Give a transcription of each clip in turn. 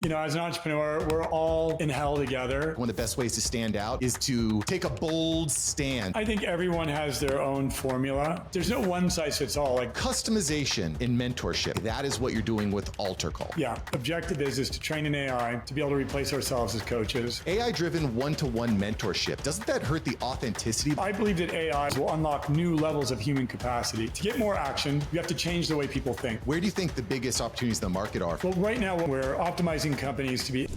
As an entrepreneur, we're all in hell together. One of the best ways to stand out is to take a bold stand. I think everyone has their own formula. There's no one size fits all. Like customization in mentorship. That is what you're doing with AlterCall. Yeah. Objective is to train an AI to be able to replace ourselves as coaches. AI-driven one-to-one mentorship. Doesn't that hurt the authenticity? I believe that AI will unlock new levels of human capacity. To get more action, you have to change the way people think. Where do you think the biggest opportunities in the market are? Well, right now we're optimizing companies to be All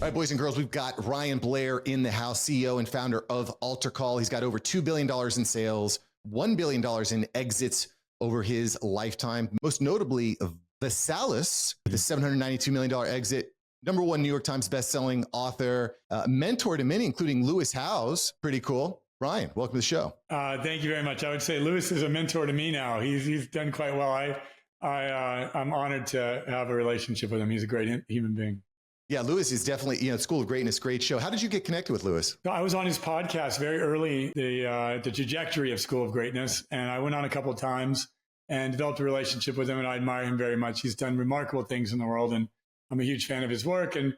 right, boys and girls, we've got Ryan Blair in the house, CEO and founder of AlterCall. He's got over $2 billion in sales, $1 billion in exits over his lifetime. Most notably, Capacities, the $792 million exit, #1 New York Times bestselling author, mentor to many, including Lewis Howes. Pretty cool. Ryan, welcome to the show. Thank you very much. I would say Lewis is a mentor to me now. He's done quite well. I'm honored to have a relationship with him. He's a great human being. Yeah, Lewis is definitely, School of Greatness, great show. How did you get connected with Lewis? I was on his podcast very early, the trajectory of School of Greatness, and I went on a couple of times and developed a relationship with him, and I admire him very much. He's done remarkable things in the world, and I'm a huge fan of his work, and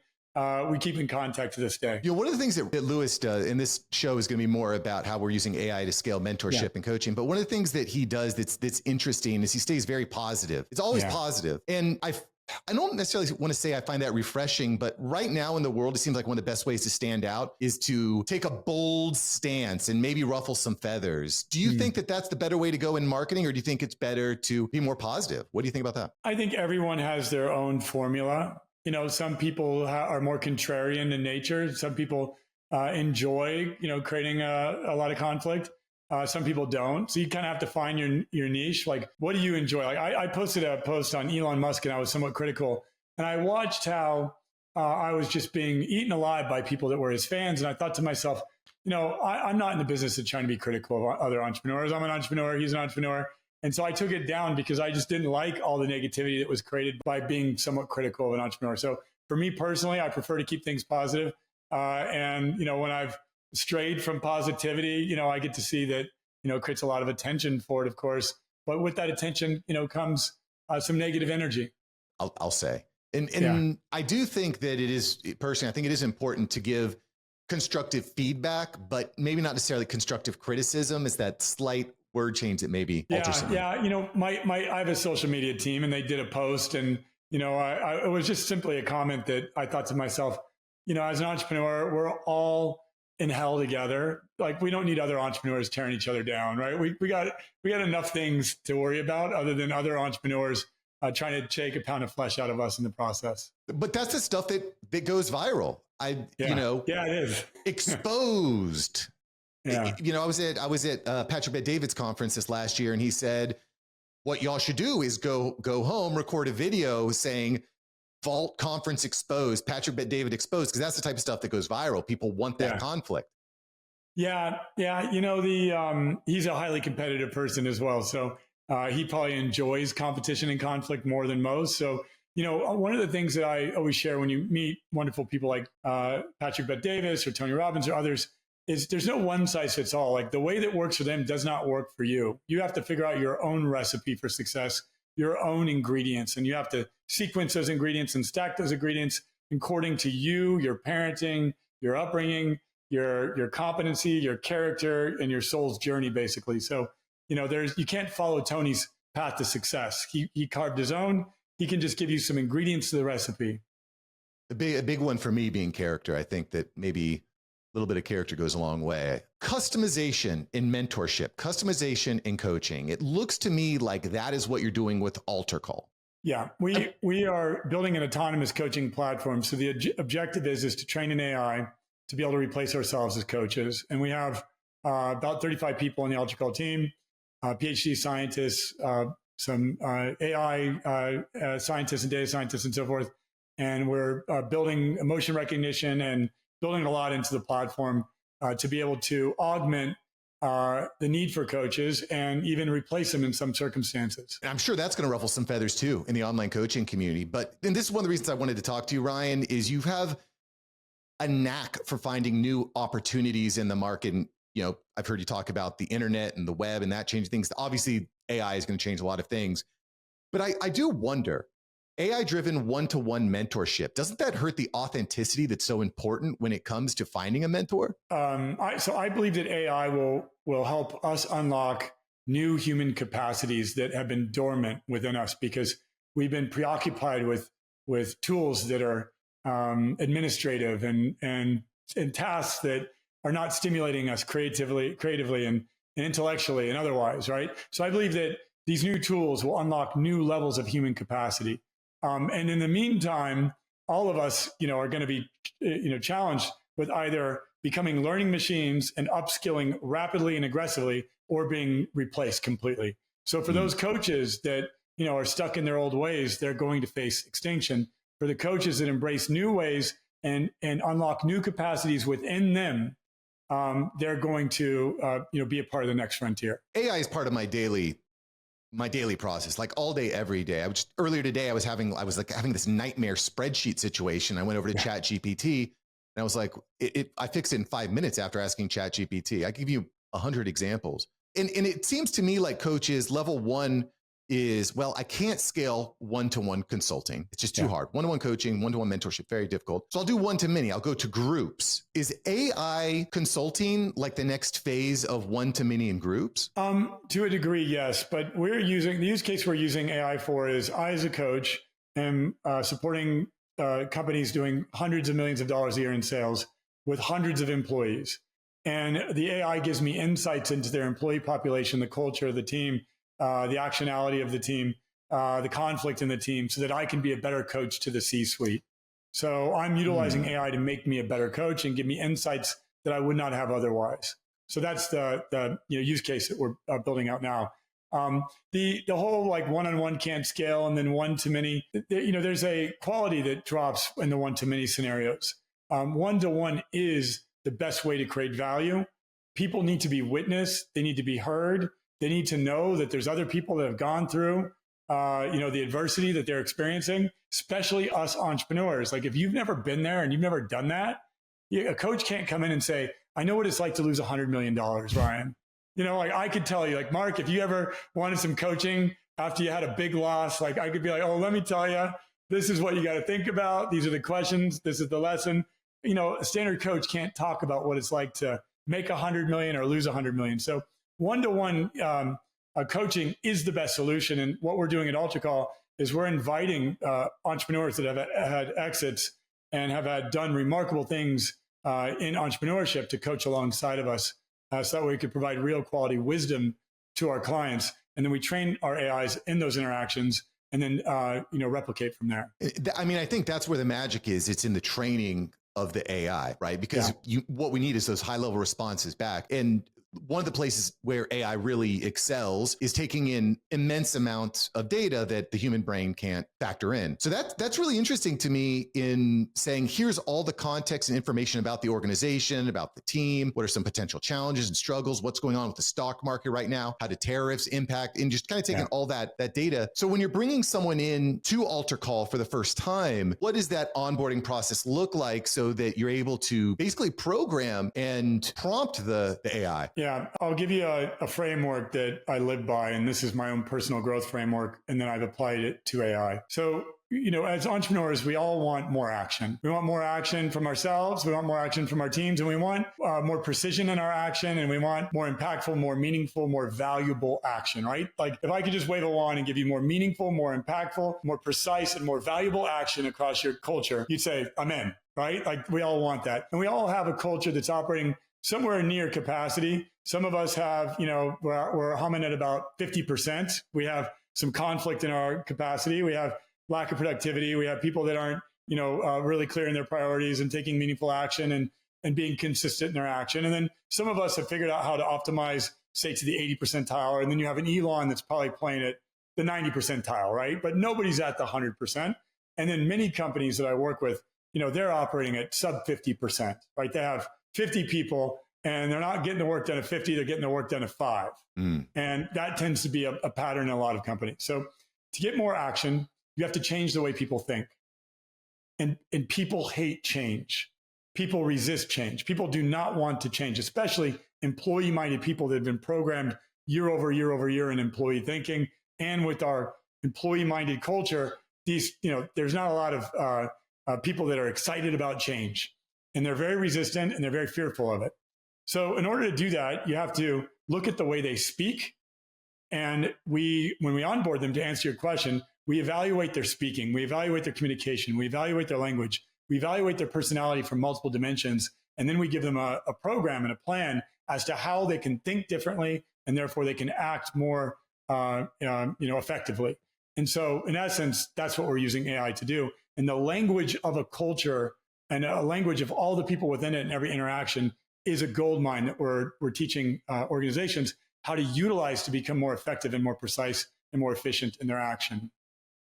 we keep in contact to this day. One of the things that Lewis does, and this show is going to be more about how we're using AI to scale mentorship and coaching, but one of the things that he does that's interesting is he stays very positive. It's always positive. And I don't necessarily want to say I find that refreshing, but right now in the world, it seems like one of the best ways to stand out is to take a bold stance and maybe ruffle some feathers. Do you think that that's the better way to go in marketing, or do you think it's better to be more positive? What do you think about that? I think everyone has their own formula. Some people are more contrarian in nature. Some people enjoy, creating a lot of conflict. Some people don't. So you kind of have to find your niche. Like, what do you enjoy? Like I posted a post on Elon Musk and I was somewhat critical. And I watched how I was just being eaten alive by people that were his fans. And I thought to myself, I'm not in the business of trying to be critical of other entrepreneurs. I'm an entrepreneur. He's an entrepreneur. And so I took it down because I just didn't like all the negativity that was created by being somewhat critical of an entrepreneur. So for me personally, I prefer to keep things positive. And when I've strayed from positivity, I get to see that, it creates a lot of attention for it, of course. But with that attention, comes some negative energy. I'll say. And I do think that it is, personally, I think it is important to give constructive feedback, but maybe not necessarily constructive criticism. Is that slight word change that maybe alter something? Yeah. I have a social media team and they did a post and, it was just simply a comment that I thought to myself, as an entrepreneur, we're all in hell together. Like, we don't need other entrepreneurs tearing each other down, right? We got enough things to worry about other than other entrepreneurs trying to take a pound of flesh out of us in the process. But that's the stuff that goes viral. It is exposed. Yeah. I was at Patrick Bet-David's conference this last year, and he said, what y'all should do is go home, record a video saying Vault Conference exposed, Patrick Bet-David exposed, because that's the type of stuff that goes viral. People want that conflict. Yeah. He's a highly competitive person as well. So he probably enjoys competition and conflict more than most. So, one of the things that I always share when you meet wonderful people like Patrick Bet-David or Tony Robbins or others is there's no one size fits all. Like, the way that works for them does not work for you. You have to figure out your own recipe for success, your own ingredients, and you have to sequence those ingredients and stack those ingredients according to you, your parenting, your upbringing, your competency, your character, and your soul's journey, basically. So, you can't follow Tony's path to success. He carved his own. He can just give you some ingredients to the recipe. A big one for me being character. I think that maybe a little bit of character goes a long way. Customization in mentorship, customization in coaching. It looks to me like that is what you're doing with AlterCall. Yeah, we are building an autonomous coaching platform. So the objective is to train an AI to be able to replace ourselves as coaches. And we have about 35 people on the AlterCall team, PhD scientists, some AI scientists and data scientists and so forth. And we're building emotion recognition and building a lot into the platform to be able to augment the need for coaches and even replace them in some circumstances. And I'm sure that's going to ruffle some feathers too in the online coaching community. And this is one of the reasons I wanted to talk to you, Ryan, is you have a knack for finding new opportunities in the market. And, I've heard you talk about the internet and the web and that changing things. Obviously, AI is going to change a lot of things. But I do wonder, AI-driven one-to-one mentorship, doesn't that hurt the authenticity that's so important when it comes to finding a mentor? So I believe that AI will help us unlock new human capacities that have been dormant within us because we've been preoccupied with tools that are administrative and tasks that are not stimulating us creatively and intellectually and otherwise, right? So I believe that these new tools will unlock new levels of human capacity. And in the meantime, all of us, are going to be, challenged with either becoming learning machines and upskilling rapidly and aggressively, or being replaced completely. So for those coaches that, are stuck in their old ways, they're going to face extinction. For the coaches that embrace new ways and unlock new capacities within them, they're going to, be a part of the next frontier. AI is part of my daily process, like all day, every day. Earlier today, I was having this nightmare spreadsheet situation. I went over to ChatGPT and I was like, I fixed it in 5 minutes after asking ChatGPT. I give you 100 examples. And it seems to me like coaches, level one is, well, I can't scale one-to-one consulting. It's just too hard. One-to-one coaching, one-to-one mentorship, very difficult. So I'll do one-to-many. I'll go to groups. Is AI consulting like the next phase of one-to-many in groups? To a degree, yes. But the use case we're using AI for is I, as a coach, am supporting companies doing hundreds of millions of dollars a year in sales with hundreds of employees. And the AI gives me insights into their employee population, the culture of the team, the actionality of the team, the conflict in the team, so that I can be a better coach to the C-suite. So I'm utilizing AI to make me a better coach and give me insights that I would not have otherwise. So that's the use case that we're building out now. The whole like one-on-one can't scale and then one-to-many, there's a quality that drops in the one-to-many scenarios. One-to-one is the best way to create value. People need to be witnessed. They need to be heard. They need to know that there's other people that have gone through, the adversity that they're experiencing, especially us entrepreneurs. Like if you've never been there and you've never done that, a coach can't come in and say, I know what it's like to lose $100 million, Ryan. Like I could tell you, like, Mark, if you ever wanted some coaching after you had a big loss, like I could be like, oh, let me tell you, this is what you got to think about. These are the questions. This is the lesson. A standard coach can't talk about what it's like to make 100 million or lose 100 million. So one-to-one coaching is the best solution. And what we're doing at AlterCall is we're inviting entrepreneurs that have had exits and have done remarkable things in entrepreneurship to coach alongside of us, so that way we could provide real quality wisdom to our clients. And then we train our AIs in those interactions and then replicate from there. I mean, I think that's where the magic is. It's in the training of the AI, right? Because what we need is those high-level responses back. And one of the places where AI really excels is taking in immense amounts of data that the human brain can't factor in. So that's really interesting to me in saying, here's all the context and information about the organization, about the team, what are some potential challenges and struggles, what's going on with the stock market right now, how do tariffs impact, and just kind of taking all that data. So when you're bringing someone in to AlterCall for the first time, what does that onboarding process look like so that you're able to basically program and prompt the AI? Yeah, I'll give you a framework that I live by, and this is my own personal growth framework, and then I've applied it to AI. So, as entrepreneurs, we all want more action. We want more action from ourselves, we want more action from our teams, and we want more precision in our action, and we want more impactful, more meaningful, more valuable action, right? Like if I could just wave a wand and give you more meaningful, more impactful, more precise, and more valuable action across your culture, you'd say, I'm in, right? Like we all want that. And we all have a culture that's operating somewhere near capacity. Some of us have, we're humming at about 50%. We have some conflict in our capacity. We have lack of productivity. We have people that aren't, really clear in their priorities and taking meaningful action and being consistent in their action. And then some of us have figured out how to optimize, say, to the 80 percentile. And then you have an Elon that's probably playing at the 90 percentile, right? But nobody's at the 100%. And then many companies that I work with, they're operating at sub 50%, right? They have 50 people and they're not getting the work done at 50, they're getting the work done at 5. And that tends to be a pattern in a lot of companies. So to get more action, you have to change the way people think. And people hate change. People resist change. People do not want to change, especially employee-minded people that have been programmed year over year over year in employee thinking. And with our employee-minded culture, there's not a lot of people that are excited about change, and they're very resistant and they're very fearful of it. So in order to do that, you have to look at the way they speak. And when we onboard them, to answer your question, we evaluate their speaking, we evaluate their communication, we evaluate their language, we evaluate their personality from multiple dimensions, and then we give them a program and a plan as to how they can think differently, and therefore they can act more effectively. And so in essence, that's what we're using AI to do. And the language of a culture and a language of all the people within it and every interaction is a gold mine that we're teaching organizations how to utilize to become more effective and more precise and more efficient in their action.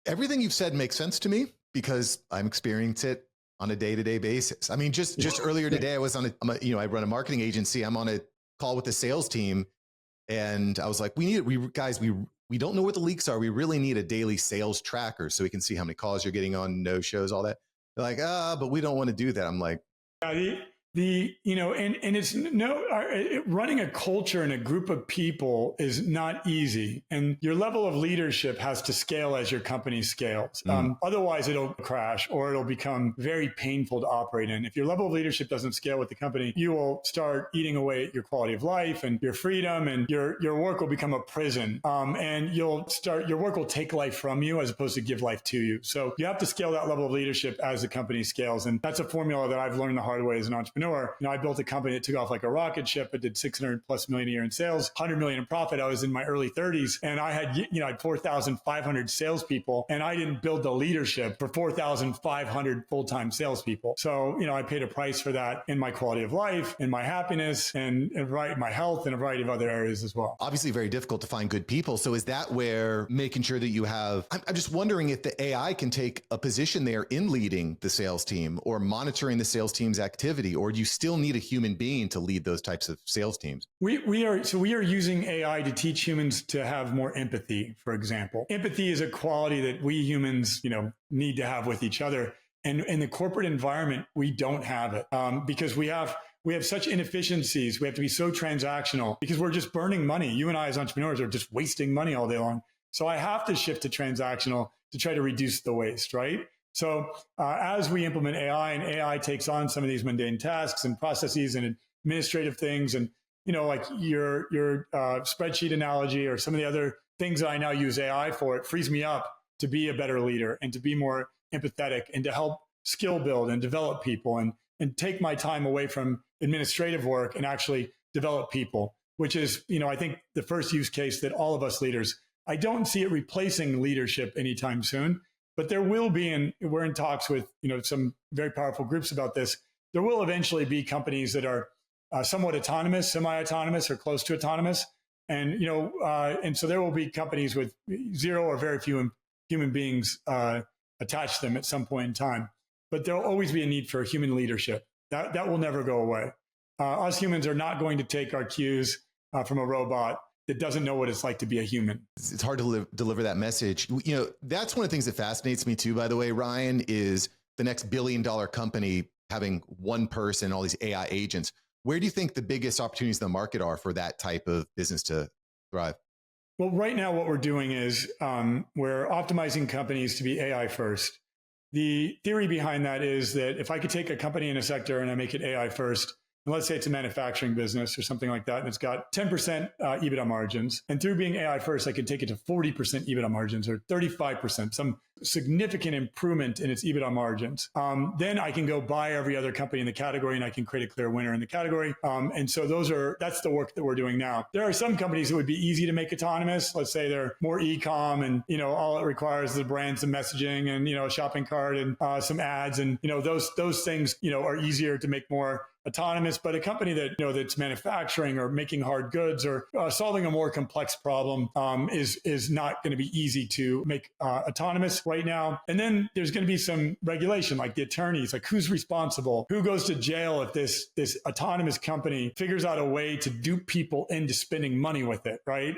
Everything you've said makes sense to me because I'm experiencing it on a day-to-day basis. I mean, just earlier today, I was on I run a marketing agency. I'm on a call with the sales team, and I was like, we don't know what the leaks are. We really need a daily sales tracker so we can see how many calls you're getting on, no shows, all that. They're like, but we don't want to do that. I'm like, and it's running a culture and a group of people is not easy. And your level of leadership has to scale as your company scales. Otherwise it'll crash or it'll become very painful to operate in. If your level of leadership doesn't scale with the company, you will start eating away at your quality of life and your freedom, and your work will become a prison. And your work will take life from you as opposed to give life to you. So you have to scale that level of leadership as the company scales. And that's a formula that I've learned the hard way as an entrepreneur. I built a company that took off like a rocket ship. It did 600 plus million a year in sales, 100 million in profit. I was in my early 30s, and I had 4,500 salespeople, and I didn't build the leadership for 4,500 full-time salespeople. So, I paid a price for that in my quality of life, in my happiness, and my health, and a variety of other areas as well. Obviously very difficult to find good people. So is that where making sure that you have, I'm just wondering if the AI can take a position there in leading the sales team or monitoring the sales team's activity, or do you still need a human being to lead those types of sales teams? We are using AI to teach humans to have more empathy, for example. Empathy is a quality that we humans, need to have with each other. And in the corporate environment, we don't have it because we have such inefficiencies. We have to be so transactional because we're just burning money. You and I as entrepreneurs are just wasting money all day long. So I have to shift to transactional to try to reduce the waste, right? So as we implement AI and AI takes on some of these mundane tasks and processes and administrative things, and like your spreadsheet analogy or some of the other things that I now use AI for, it frees me up to be a better leader and to be more empathetic and to help skill build and develop people and take my time away from administrative work and actually develop people, which is, I think the first use case that all of us leaders, I don't see it replacing leadership anytime soon. But there will be, and we're in talks with some very powerful groups about this, there will eventually be companies that are somewhat autonomous, semi-autonomous, or close to autonomous. And, and so there will be companies with zero or very few human beings attached to them at some point in time. But there'll always be a need for human leadership. That will never go away. Us humans are not going to take our cues from a robot that doesn't know what it's like to be a human. It's hard to deliver that message. That's one of the things that fascinates me too, by the way, Ryan, is the next billion-dollar company having one person, all these AI agents. Where do you think the biggest opportunities in the market are for that type of business to thrive? Well, right now what we're doing is we're optimizing companies to be AI first. The theory behind that is that if I could take a company in a sector and I make it AI first, and let's say it's a manufacturing business or something like that, and it's got 10% EBITDA margins. And through being AI first, I can take it to 40% EBITDA margins or 35%, some significant improvement in its EBITDA margins. Then I can go buy every other company in the category and I can create a clear winner in the category. And so that's the work that we're doing now. There are some companies that would be easy to make autonomous. Let's say they're more e-com and, all it requires is the brands and messaging and, a shopping cart and some ads. And, those things, are easier to make more autonomous, but a company that that's manufacturing or making hard goods or solving a more complex problem is not going to be easy to make autonomous right now. And then there's going to be some regulation, like the attorneys, like who's responsible, who goes to jail if this autonomous company figures out a way to dupe people into spending money with it, right?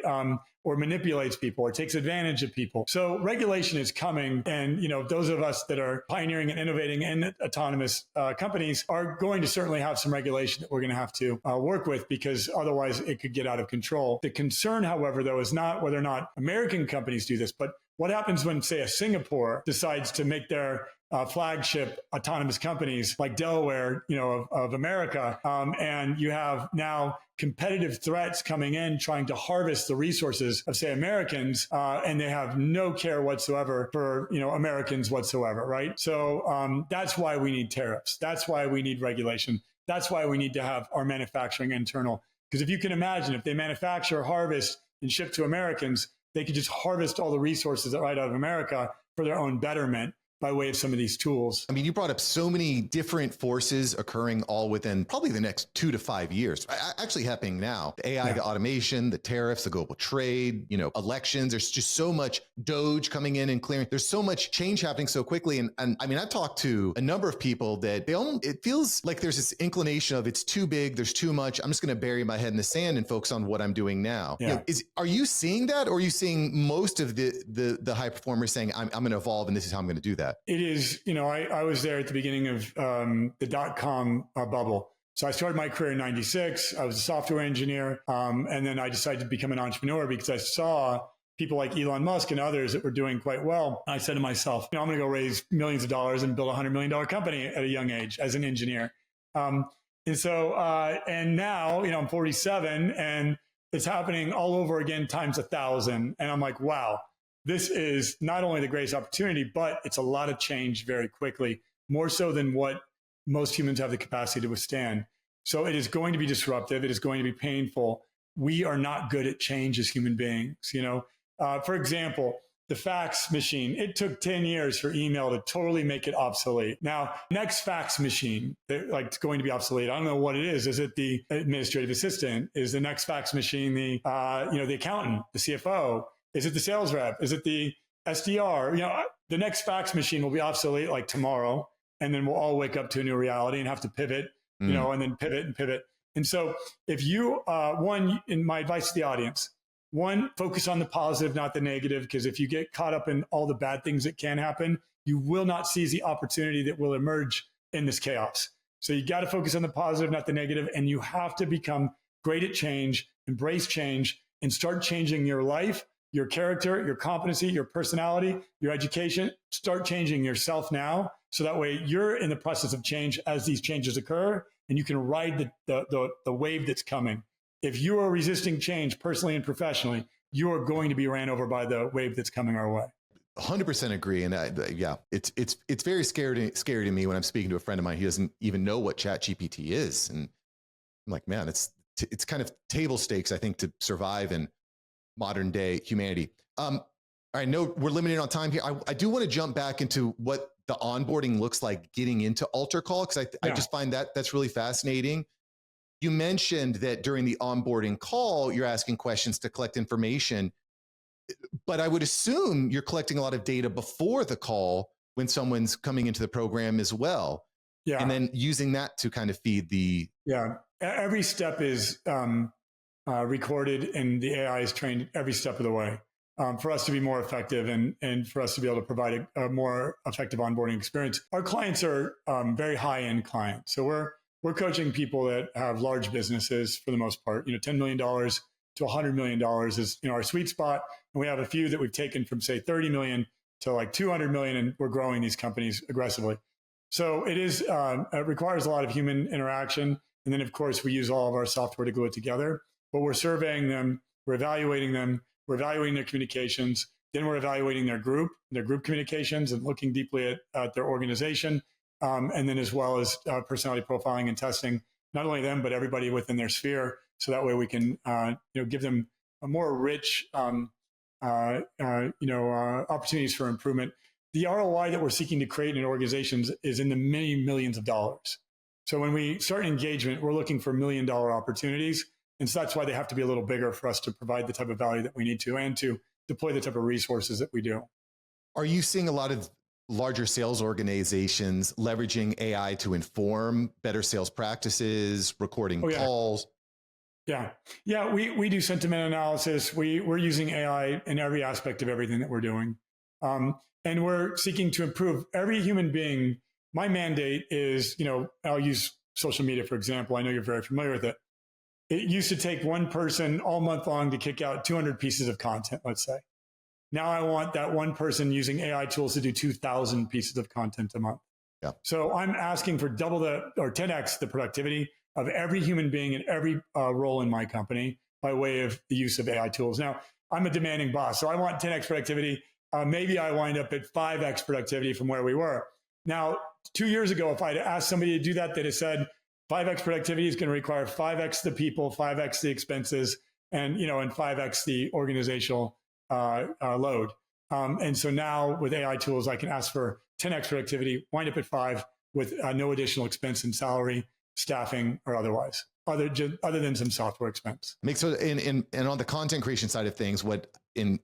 or manipulates people or takes advantage of people. So regulation is coming. And, those of us that are pioneering and innovating in autonomous companies are going to certainly have some regulation that we're going to have to work with, because otherwise it could get out of control. The concern, however, though, is not whether or not American companies do this, but what happens when, say, a Singapore decides to make their flagship autonomous companies like Delaware, of America, and you have now competitive threats coming in trying to harvest the resources of, say, Americans, and they have no care whatsoever for Americans whatsoever, right? So that's why we need tariffs. That's why we need regulation. That's why we need to have our manufacturing internal. Because if you can imagine, if they manufacture, harvest, and ship to Americans, they could just harvest all the resources right out of America for their own betterment by way of some of these tools. I mean, you brought up so many different forces occurring all within probably the next 2 to 5 years, actually happening now. The AI, the automation, the tariffs, the global trade, elections. There's just so much Doge coming in and clearing. There's so much change happening so quickly. And I mean, I've talked to a number of people that it feels like there's this inclination of it's too big, there's too much. I'm just going to bury my head in the sand and focus on what I'm doing now. Yeah. Are you seeing that, or are you seeing most of the high performers saying, I'm going to evolve and this is how I'm going to do that? It is, I was there at the beginning of the .com bubble. So I started my career in 96. I was a software engineer. And then I decided to become an entrepreneur because I saw people like Elon Musk and others that were doing quite well. I said to myself, I'm going to go raise millions of dollars and build $100 million company at a young age as an engineer. And now, I'm 47 and it's happening all over again times 1,000. And I'm like, wow. This is not only the greatest opportunity, but it's a lot of change very quickly, more so than what most humans have the capacity to withstand. So it is going to be disruptive. It is going to be painful. We are not good at change as human beings. For example, the fax machine, it took 10 years for email to totally make it obsolete. Now, next fax machine, it's going to be obsolete. I don't know what it is. Is it the administrative assistant? Is the next fax machine the accountant, the CFO? Is it the sales rep? Is it the SDR? The next fax machine will be obsolete like tomorrow. And then we'll all wake up to a new reality and have to pivot, and then pivot and pivot. And so if you, in my advice to the audience, focus on the positive, not the negative, because if you get caught up in all the bad things that can happen, you will not seize the opportunity that will emerge in this chaos. So you got to focus on the positive, not the negative. And you have to become great at change, embrace change, and start changing your life, your character, your competency, your personality, your education. Start changing yourself now. So that way you're in the process of change as these changes occur, and you can ride the wave that's coming. If you are resisting change personally and professionally, you are going to be ran over by the wave that's coming our way. 100% agree. And it's very scary to me when I'm speaking to a friend of mine. He doesn't even know what ChatGPT is. And I'm like, man, it's kind of table stakes, I think, to survive in modern day humanity. I know we're limited on time here. I do want to jump back into what the onboarding looks like getting into AlterCall, because I just find that's really fascinating. You mentioned that during the onboarding call, you're asking questions to collect information, but I would assume you're collecting a lot of data before the call when someone's coming into the program as well. Yeah. And then using that to kind of feed the... Yeah. Every step is recorded, and the AI is trained every step of the way for us to be more effective and for us to be able to provide a more effective onboarding experience. Our clients are very high-end clients. So we're coaching people that have large businesses for the most part. $10 million to $100 million is our sweet spot. And we have a few that we've taken from, say, 30 million to like 200 million, and we're growing these companies aggressively. So it requires a lot of human interaction. And then, of course, we use all of our software to glue it together. But we're surveying them, we're evaluating them, we're evaluating their communications, then we're evaluating their group communications, and looking deeply at their organization. And then as well as personality profiling and testing, not only them, but everybody within their sphere. So that way we can give them a more rich opportunities for improvement. The ROI that we're seeking to create in organizations is in the many millions of dollars. So when we start an engagement, we're looking for $1 million opportunities. And so that's why they have to be a little bigger for us to provide the type of value that we need to, and to deploy the type of resources that we do. Are you seeing a lot of larger sales organizations leveraging AI to inform better sales practices, recording calls? Yeah. Yeah. We do sentiment analysis. We're using AI in every aspect of everything that we're doing. And we're seeking to improve every human being. My mandate is, I'll use social media, for example. I know you're very familiar with it. It used to take one person all month long to kick out 200 pieces of content, let's say. Now I want that one person using AI tools to do 2,000 pieces of content a month. Yeah. So I'm asking for double or 10x the productivity of every human being in every role in my company by way of the use of AI tools. Now, I'm a demanding boss, so I want 10x productivity. Maybe I wind up at 5x productivity from where we were. Now, 2 years ago, if I'd asked somebody to do that, they'd have said 5x productivity is going to require 5x the people, 5x the expenses, and 5x the organizational load. And so now with AI tools, I can ask for 10x productivity, wind up at 5 with no additional expense in salary, staffing, or otherwise, other than some software expense. And on the content creation side of things,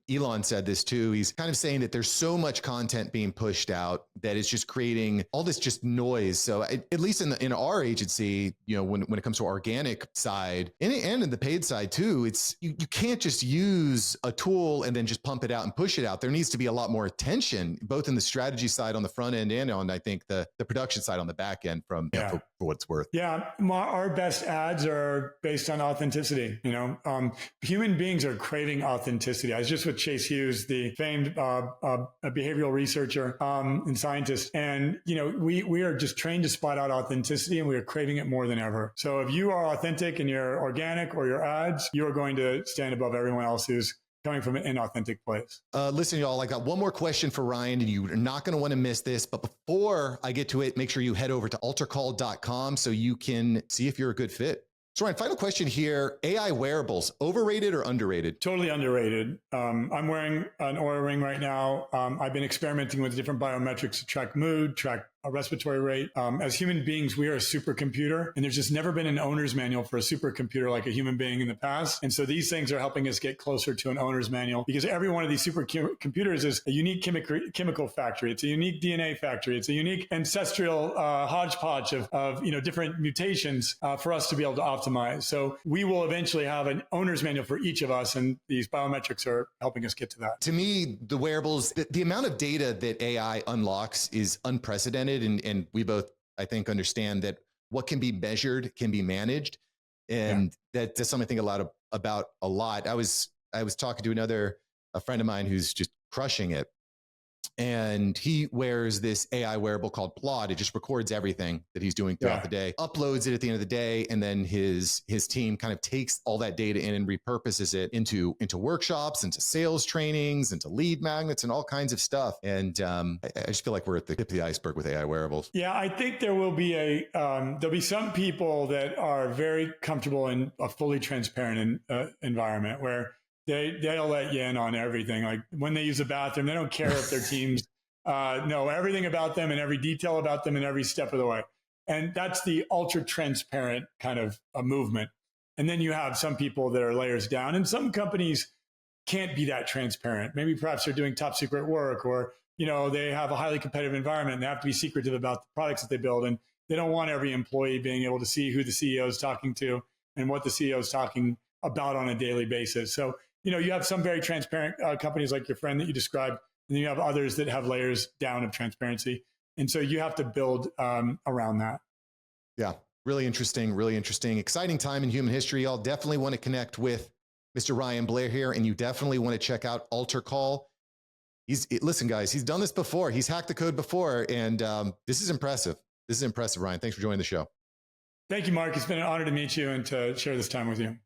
Elon said this too. He's kind of saying that there's so much content being pushed out that it's just creating all this just noise. So at least in our agency, when it comes to organic side and in the paid side too, it's you can't just use a tool and then just pump it out and push it out. There needs to be a lot more attention, both in the strategy side on the front end and on, I think, the production side on the back end for what it's worth. Yeah, our best ads are based on authenticity. Human beings are craving authenticity. I was just with Chase Hughes, the famed behavioral researcher and scientist, and we are just trained to spot out authenticity, and we are craving it more than ever. So if you are authentic in your organic or your ads, you are going to stand above everyone else who's coming from an inauthentic place. Listen, y'all, I got one more question for Ryan, and you're not going to want to miss this. But before I get to it, make sure you head over to AlterCall.com so you can see if you're a good fit. So Ryan, final question here. AI wearables, overrated or underrated? Totally underrated. I'm wearing an Oura Ring right now. I've been experimenting with different biometrics to track mood, track a respiratory rate. As human beings, we are a supercomputer, and there's just never been an owner's manual for a supercomputer like a human being in the past. And so these things are helping us get closer to an owner's manual, because every one of these supercomputers is a unique chemical factory. It's a unique DNA factory. It's a unique ancestral hodgepodge of different mutations for us to be able to optimize. So we will eventually have an owner's manual for each of us, and these biometrics are helping us get to that. To me, the wearables, the amount of data that AI unlocks is unprecedented. And we both, I think, understand that what can be measured can be managed. And that's something I think about a lot. I was talking to a friend of mine who's just crushing it. And he wears this AI wearable called Plod. It just records everything that he's doing throughout the day, uploads it at the end of the day, and then his team kind of takes all that data in and repurposes it into workshops, into sales trainings, into lead magnets, and all kinds of stuff. And I just feel like we're at the tip of the iceberg with AI wearables. Yeah, I think there will be there'll be some people that are very comfortable in a fully transparent environment where they'll let you in on everything. Like when they use a bathroom, they don't care if their teams know everything about them and every detail about them and every step of the way. And that's the ultra transparent kind of a movement. And then you have some people that are layers down, and some companies can't be that transparent. Maybe perhaps they're doing top secret work, or they have a highly competitive environment and they have to be secretive about the products that they build. And they don't want every employee being able to see who the CEO is talking to and what the CEO is talking about on a daily basis. So you have some very transparent companies like your friend that you described, and then you have others that have layers down of transparency. And so you have to build around that. Yeah, really interesting, exciting time in human history. Y'all definitely want to connect with Mr. Ryan Blair here, and you definitely want to check out AlterCall. Listen, guys, he's done this before. He's hacked the code before, and this is impressive. Ryan. Thanks for joining the show. Thank you, Mark. It's been an honor to meet you and to share this time with you.